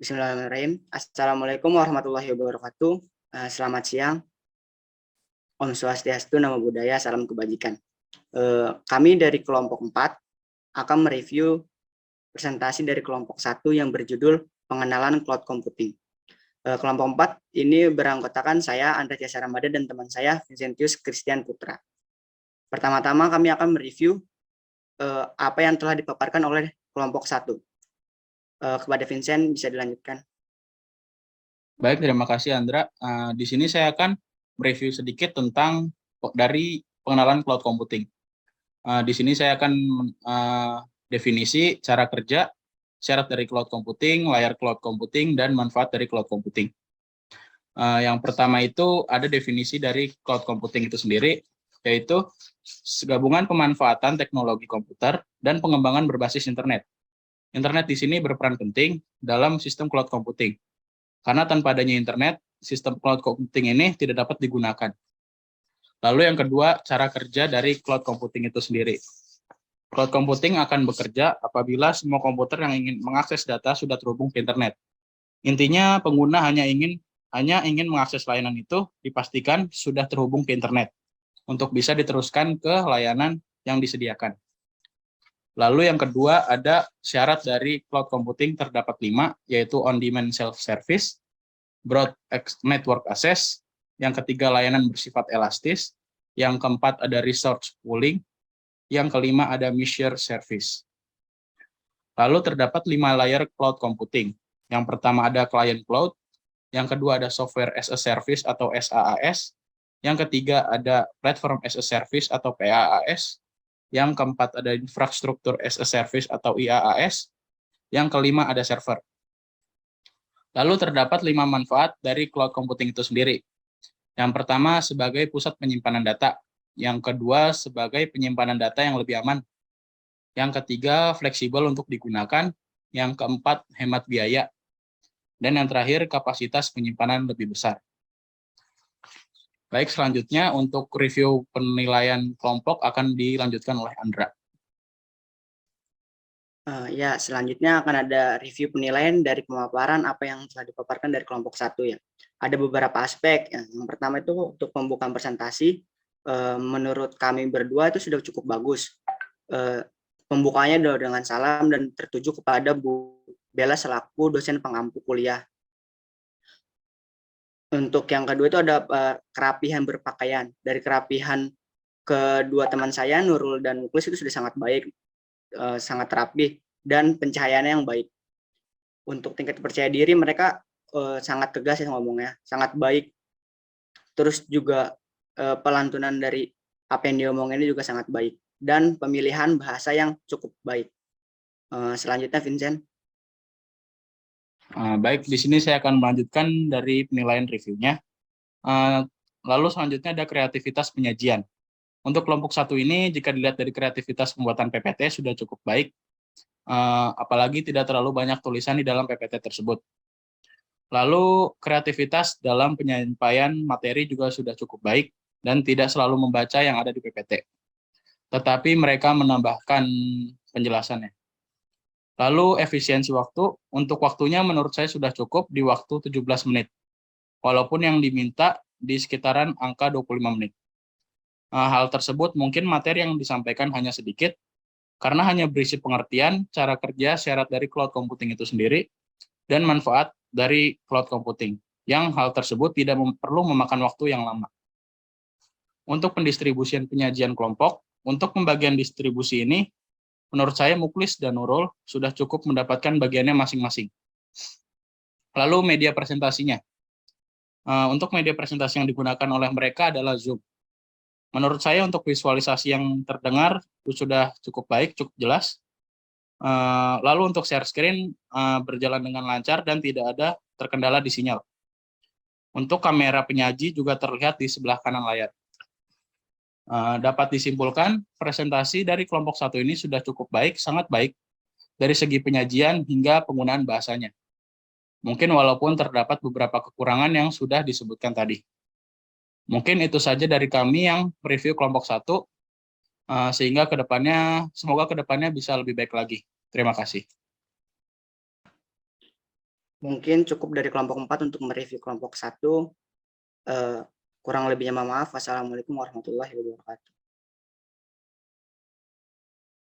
Bismillahirrahmanirrahim. Assalamualaikum warahmatullahi wabarakatuh. Selamat siang. Om Swastiastu, Namo Buddhaya, salam kebajikan. Kami dari kelompok 4 akan mereview presentasi dari kelompok 1 yang berjudul Pengenalan Cloud Computing. Kelompok 4 ini beranggotakan saya, Andra Tiasa Ramadhan, dan teman saya, Vincentius Christian Putra. Pertama-tama kami akan mereview apa yang telah dipaparkan oleh kelompok 1. Kepada Vincent, bisa dilanjutkan. Baik, terima kasih Andra. Di sini saya akan mereview sedikit tentang dari pengenalan cloud computing. Di sini saya akan definisi, cara kerja, syarat dari cloud computing, layar cloud computing, dan manfaat dari cloud computing. Yang pertama itu ada definisi dari cloud computing itu sendiri, yaitu gabungan pemanfaatan teknologi komputer dan pengembangan berbasis internet. Internet di sini berperan penting dalam sistem cloud computing. Karena tanpa adanya internet, sistem cloud computing ini tidak dapat digunakan. Lalu yang kedua, cara kerja dari cloud computing itu sendiri. Cloud computing akan bekerja apabila semua komputer yang ingin mengakses data sudah terhubung ke internet. Intinya, pengguna hanya ingin mengakses layanan itu dipastikan sudah terhubung ke internet untuk bisa diteruskan ke layanan yang disediakan. Lalu yang kedua ada syarat dari cloud computing terdapat 5, yaitu on-demand self-service, broad network access, yang ketiga layanan bersifat elastis, yang keempat ada resource pooling, yang kelima ada measure service. Lalu terdapat 5 layer cloud computing. Yang pertama ada client cloud, yang kedua ada software as a service atau SaaS, yang ketiga ada platform as a service atau PaaS, yang keempat ada infrastruktur as a service atau IaaS, yang kelima ada server. Lalu terdapat 5 manfaat dari cloud computing itu sendiri. Yang pertama sebagai pusat penyimpanan data, yang kedua sebagai penyimpanan data yang lebih aman, yang ketiga fleksibel untuk digunakan, yang keempat hemat biaya, dan yang terakhir kapasitas penyimpanan lebih besar. Baik, selanjutnya untuk review penilaian kelompok akan dilanjutkan oleh Andra. Ya, selanjutnya akan ada review penilaian dari pemaparan apa yang telah dipaparkan dari kelompok 1 ya. Ada beberapa aspek. Ya. Yang pertama itu untuk pembukaan presentasi, menurut kami berdua itu sudah cukup bagus. Pembukaannya dengan salam dan tertuju kepada Bu Bella selaku dosen pengampu kuliah. Untuk yang kedua itu ada kerapihan berpakaian. Dari kerapihan kedua teman saya, Nurul dan Muklis, itu sudah sangat baik, sangat rapi, dan pencahayaannya yang baik. Untuk tingkat percaya diri mereka sangat tegas ya ngomongnya, sangat baik. Terus juga pelantunan dari apa yang diomongin ini juga sangat baik. Dan pemilihan bahasa yang cukup baik. Selanjutnya Vincent. Baik, di sini saya akan melanjutkan dari penilaian reviewnya. Lalu selanjutnya ada kreativitas penyajian. Untuk kelompok 1 ini, jika dilihat dari kreativitas pembuatan PPT sudah cukup baik, apalagi tidak terlalu banyak tulisan di dalam PPT tersebut. Lalu kreativitas dalam penyampaian materi juga sudah cukup baik, dan tidak selalu membaca yang ada di PPT. Tetapi mereka menambahkan penjelasannya. Lalu efisiensi waktu, untuk waktunya menurut saya sudah cukup di waktu 17 menit. Walaupun yang diminta di sekitaran angka 25 menit. Hal tersebut mungkin materi yang disampaikan hanya sedikit, karena hanya berisi pengertian, cara kerja, syarat dari cloud computing itu sendiri, dan manfaat dari cloud computing, yang hal tersebut tidak perlu memakan waktu yang lama. Untuk pendistribusian penyajian kelompok, untuk pembagian distribusi ini, menurut saya Muklis dan Nurul sudah cukup mendapatkan bagiannya masing-masing. Lalu media presentasinya. Untuk media presentasi yang digunakan oleh mereka adalah Zoom. Menurut saya untuk visualisasi yang terdengar sudah cukup baik, cukup jelas. Lalu untuk share screen berjalan dengan lancar dan tidak ada terkendala di sinyal. Untuk kamera penyaji juga terlihat di sebelah kanan layar. Dapat disimpulkan, presentasi dari kelompok 1 ini sudah cukup baik, sangat baik, dari segi penyajian hingga penggunaan bahasanya. Mungkin walaupun terdapat beberapa kekurangan yang sudah disebutkan tadi. Mungkin itu saja dari kami yang mereview kelompok 1, sehingga semoga kedepannya bisa lebih baik lagi. Terima kasih. Mungkin cukup dari kelompok 4 untuk mereview kelompok 1. Kurang lebihnya mohon maaf. Wassalamualaikum warahmatullahi wabarakatuh.